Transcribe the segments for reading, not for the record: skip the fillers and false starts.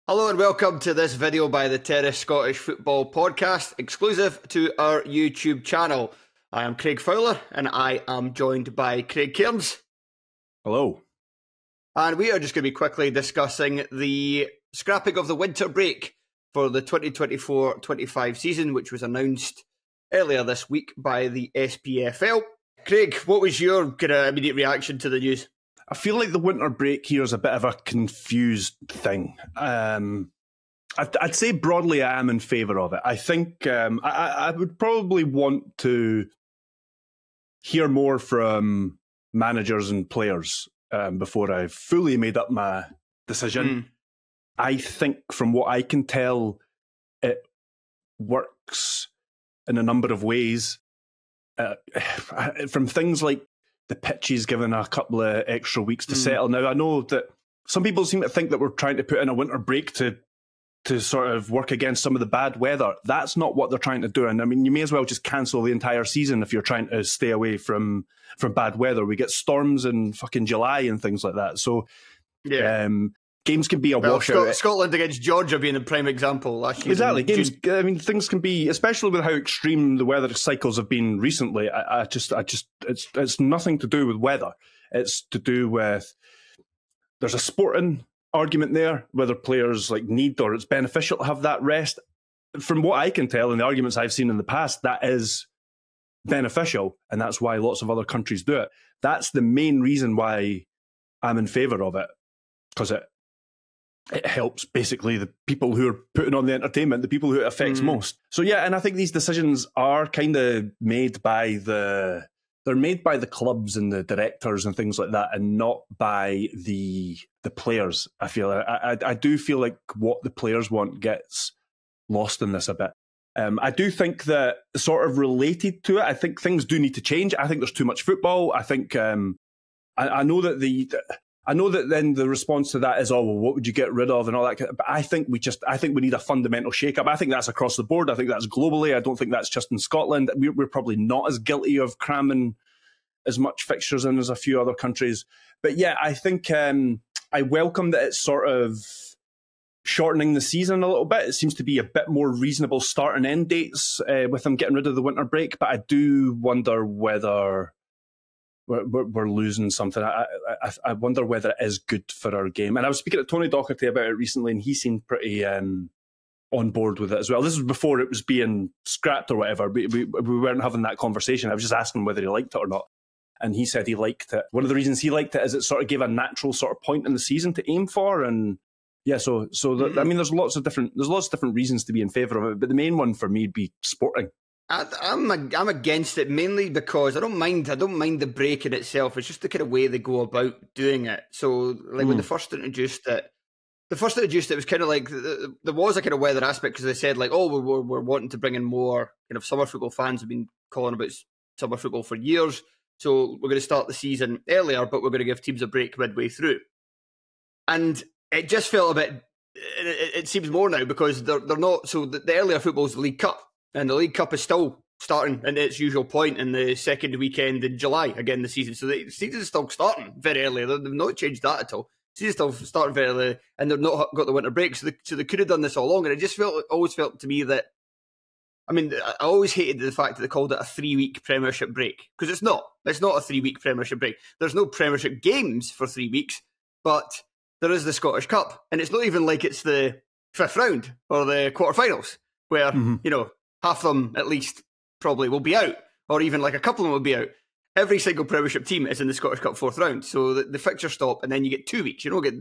Hello and welcome to this video by the Terrace Scottish Football Podcast, exclusive to our YouTube channel. I am Craig Fowler and I am joined by Craig Cairns. Hello. And we are just going to be quickly discussing the scrapping of the winter break for the 2024-25 season, which was announced earlier this week by the SPFL. Craig, what was your kind of immediate reaction to the news? I feel like the winter break here is a bit of a confused thing. I'd say broadly I am in favour of it. I think I would probably want to hear more from managers and players before I've fully made up my decision. I think from what I can tell, it works in a number of ways. From things like the pitch is given a couple of extra weeks to settle. Now, I know that some people seem to think that we're trying to put in a winter break to sort of work against some of the bad weather. That's not what they're trying to do. And I mean, you may as well just cancel the entire season if you're trying to stay away from bad weather. We get storms in fucking July and things like that. So, yeah. Games can be a washout. Scotland against Georgia being a prime example last year. Exactly. Games. I mean, things can be, especially with how extreme the weather cycles have been recently. It's nothing to do with weather. It's to do with there's a sporting argument there, whether players like need or it's beneficial to have that rest. From what I can tell in the arguments I've seen in the past, that is beneficial, and that's why lots of other countries do it. That's the main reason why I'm in favour of it, because it helps basically the people who are putting on the entertainment, the people who it affects most. So yeah, and I think these decisions are kind of made by they're made by the clubs and the directors and things like that, and not by the players. I feel I do feel like what the players want gets lost in this a bit. I do think that sort of related to it, I think things do need to change. I think there's too much football. I think I know that then the response to that is, oh, well, what would you get rid of and all that. But I think we need a fundamental shake-up. I think that's across the board. I think that's globally. I don't think that's just in Scotland. We're probably not as guilty of cramming as much fixtures in as a few other countries. But yeah, I think I welcome that it's sort of shortening the season a little bit. It seems to be a bit more reasonable start and end dates with them getting rid of the winter break. But I do wonder whether we're losing something. I wonder whether it is good for our game. And I was speaking to Tony Docherty about it recently, and he seemed pretty on board with it as well. This was before it was being scrapped or whatever. We weren't having that conversation. I was just asking whether he liked it or not. And he said he liked it. One of the reasons he liked it is it sort of gave a natural sort of point in the season to aim for. And yeah, I mean, there's lots of different reasons to be in favour of it. But the main one for me would be sporting. I'm against it mainly because I don't mind the break in itself. It's just the kind of way they go about doing it. So like when they first introduced it, it was kind of like there was a kind of weather aspect because they said like, oh, we're wanting to bring in more kind of summer football. Fans have been calling about summer football for years, so we're going to start the season earlier, but we're going to give teams a break midway through. And it just felt a bit. It seems more now because they're not. So the earlier football is the League Cup. And the League Cup is still starting at its usual point in the second weekend in July, again, the season. So the season is still starting very early. They've not changed that at all. The season's still starting very early, and they've not got the winter break. So they could have done this all along. And it always felt to me that, I mean, I always hated the fact that they called it a 3-week Premiership break. Because it's not. It's not a 3-week Premiership break. There's no Premiership games for 3 weeks, but there is the Scottish Cup. And it's not even like it's the 5th round or the quarterfinals, where, you know, half of them, at least, probably will be out, or even like a couple of them will be out. Every single Premiership team is in the Scottish Cup 4th round, so the fixture stop, and then you get 2 weeks. You don't get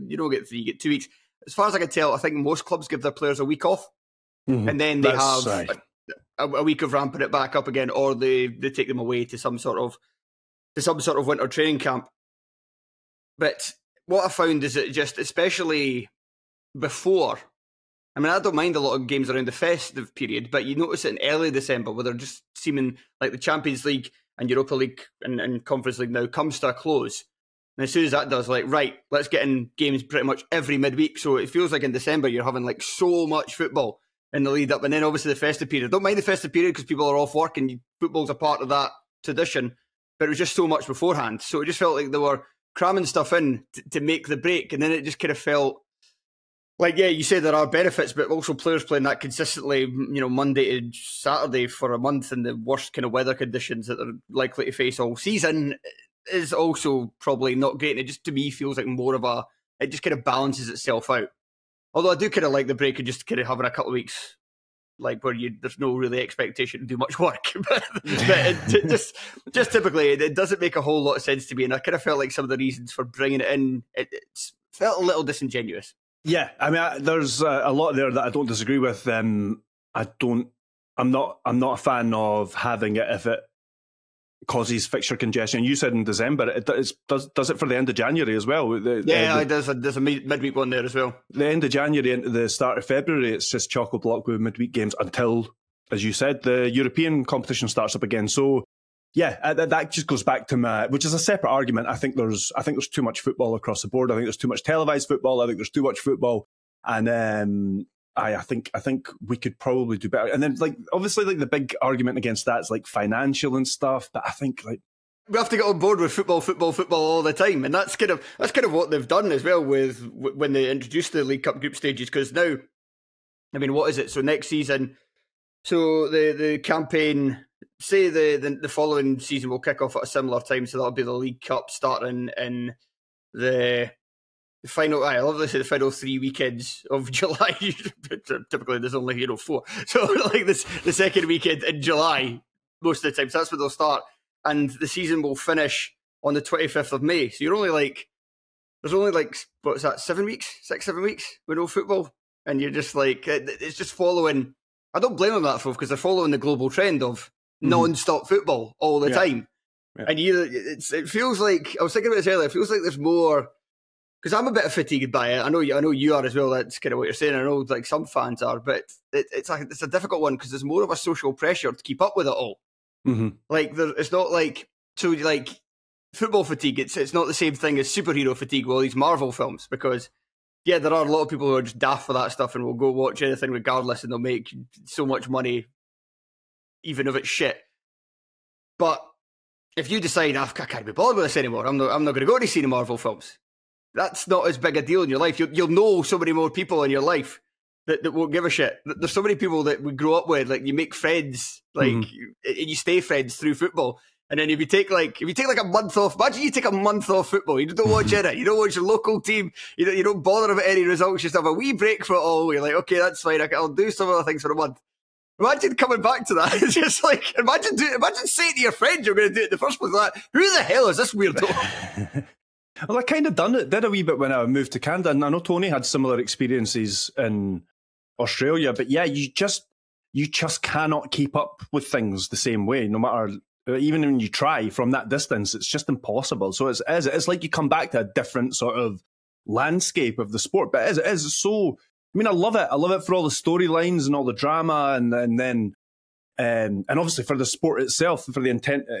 3, you get 2 weeks. As far as I can tell, I think most clubs give their players a week off, and then they have a week of ramping it back up again, or they take them away to some sort of winter training camp. But what I found is that just, especially before. I mean, I don't mind a lot of games around the festive period, but you notice it in early December where they're just seeming like the Champions League and Europa League and Conference League now comes to a close. And as soon as that does, like, right, let's get in games pretty much every midweek. So it feels like in December you're having like so much football in the lead up. And then obviously the festive period. Don't mind the festive period because people are off work and football's a part of that tradition. But it was just so much beforehand. So it just felt like they were cramming stuff in to make the break. And then it just kind of felt Like, yeah, you say there are benefits, but also players playing that consistently, you know, Monday to Saturday for a month in the worst kind of weather conditions that they're likely to face all season is also probably not great. And it just, to me, feels like more of a, it just kind of balances itself out. Although I do kind of like the break and just kind of having a couple of weeks, like where there's no really expectation to do much work. but just typically, it doesn't make a whole lot of sense to me. And I kind of felt like some of the reasons for bringing it in, it's felt a little disingenuous. Yeah, I mean, there's a lot there that I don't disagree with. I'm not a fan of having it if it causes fixture congestion. You said in December, it does it for the end of January as well. There's a midweek one there as well. The end of January into the start of February, it's just chock-a-block with midweek games until, as you said, the European competition starts up again. So, yeah, that just goes back to which is a separate argument. I think there's too much football across the board. I think there's too much televised football. I think there's too much football, and I think we could probably do better. And then, like, obviously, like the big argument against that is like financial and stuff. But I think like we have to get on board with football all the time, and that's kind of what they've done as well with when they introduced the League Cup group stages. Because now, I mean, what is it? So next season, so the campaign. Say the following season will kick off at a similar time, so that'll be the League Cup starting in the final. I love this. The final 3 weekends of July. Typically, there's only 4. So like the second weekend in July, most of the time. So that's where they'll start, and the season will finish on the 25th of May. So you're only like there's only like what's that 7 weeks, 6-7 weeks with no football, and you're just like it's just following. I don't blame them that for because they're following the global trend of non-stop football all the time. Yeah. And it feels like, I was thinking about this earlier, it feels like there's more, because I'm a bit fatigued by it. I know you are as well, that's kind of what you're saying. I know like some fans are, but it's a difficult one because there's more of a social pressure to keep up with it all. Mm-hmm. Like, it's not like, so like, football fatigue, it's not the same thing as superhero fatigue with all these Marvel films, because yeah, there are a lot of people who are just daft for that stuff and will go watch anything regardless, and they'll make so much money even if it's shit. But if you decide, I can't be bothered with this anymore, I'm not going to go to see the Marvel films, that's not as big a deal in your life. You'll know so many more people in your life that won't give a shit. There's so many people that we grow up with, like you make friends, like you stay friends through football. And then if you take like a month off, imagine you take a month off football, you don't watch it, you don't watch your local team, you don't bother about any results, you just have a wee break for it all. You're like, okay, that's fine, I'll do some other things for a month. Imagine coming back to that. It's just like, imagine saying to your friends you're going to do it in the first place. Like, who the hell is this weirdo? Well, I kind of did a wee bit when I moved to Canada, and I know Tony had similar experiences in Australia. But yeah, you just cannot keep up with things the same way, no matter. Even when you try from that distance, it's just impossible. So it's like you come back to a different sort of landscape of the sport. But it is so. I mean, I love it. I love it for all the storylines and all the drama, and then obviously for the sport itself, for the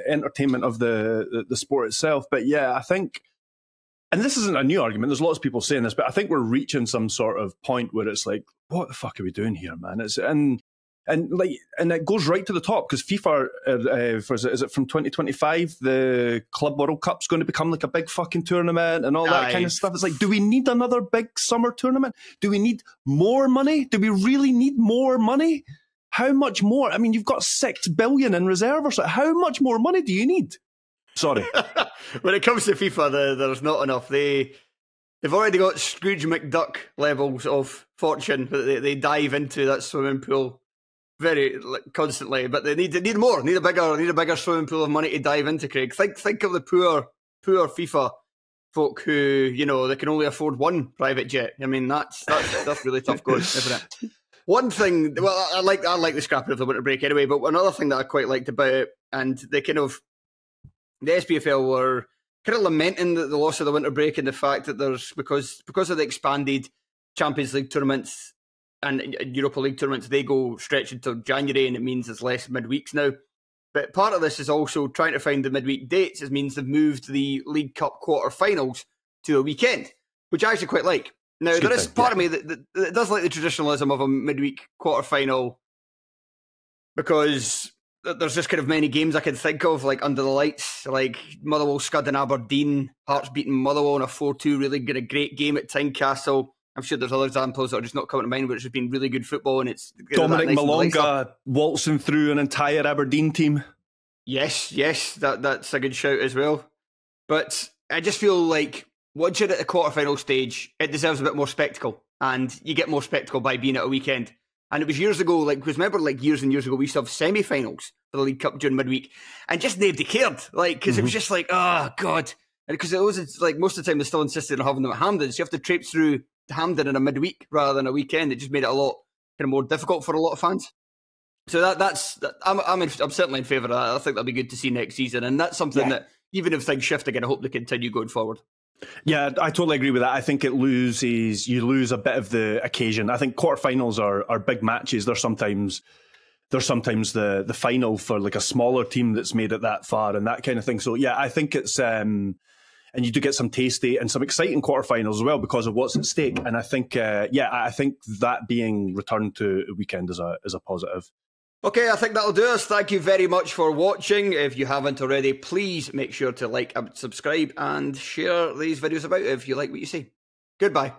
entertainment of the sport itself. But yeah, I think, and this isn't a new argument. There's lots of people saying this, but I think we're reaching some sort of point where it's like, what the fuck are we doing here, man? And it goes right to the top, because FIFA, is it from 2025, the Club World Cup's going to become like a big fucking tournament and all that kind of stuff. It's like, do we need another big summer tournament? Do we need more money? Do we really need more money? How much more? I mean, you've got 6 billion in reserve or so. How much more money do you need? Sorry. When it comes to FIFA, there's not enough. They've already got Scrooge McDuck levels of fortune that they dive into that swimming pool very constantly, but they need more. Need a bigger swimming pool of money to dive into. Craig, think of the poor FIFA folk who, you know, they can only afford one private jet. I mean, that's really tough going, isn't it? One thing, well, I like the scrapping of the winter break anyway, but another thing that I quite liked about it, and the SPFL were kind of lamenting the loss of the winter break and the fact that there's because of the expanded Champions League tournaments and Europa League tournaments, they go stretch until January, and it means there's less midweeks now. But part of this is also trying to find the midweek dates. It means they've moved the League Cup quarterfinals to a weekend, which I actually quite like. Now, there is part of me that does like the traditionalism of a midweek quarterfinal, because there's just kind of many games I can think of, like under the lights, like Motherwell scudding Aberdeen, Hearts beating Motherwell in a 4-2, really great game at Tynecastle. I'm sure there's other examples that are just not coming to mind, which has been really good football, and it's Dominic Malonga waltzing through an entire Aberdeen team. Yes, that's a good shout as well. But I just feel like once you're at the quarterfinal stage, it deserves a bit more spectacle, and you get more spectacle by being at a weekend. And it was years ago, because remember, years and years ago, we used to have semi-finals for the League Cup during midweek, and just nobody cared, because it was just oh god, because it was most of the time they still insisted on having them at Hampden, so you have to traipse through Hampden in a midweek rather than a weekend. It just made it a lot kind of more difficult for a lot of fans. So I'm certainly in favour of that. I think that'll be good to see next season, and that's something that even if things shift again, I hope they continue going forward. Yeah, I totally agree with that. I think you lose a bit of the occasion. I think quarterfinals are big matches. They're sometimes the final for a smaller team that's made it that far and that kind of thing. So yeah, I think it's and you do get some tasty and some exciting quarterfinals as well because of what's at stake. And I think I think that being returned to a weekend is a positive. Okay, I think that'll do us. Thank you very much for watching. If you haven't already, please make sure to like and subscribe and share these videos about if you like what you see. Goodbye.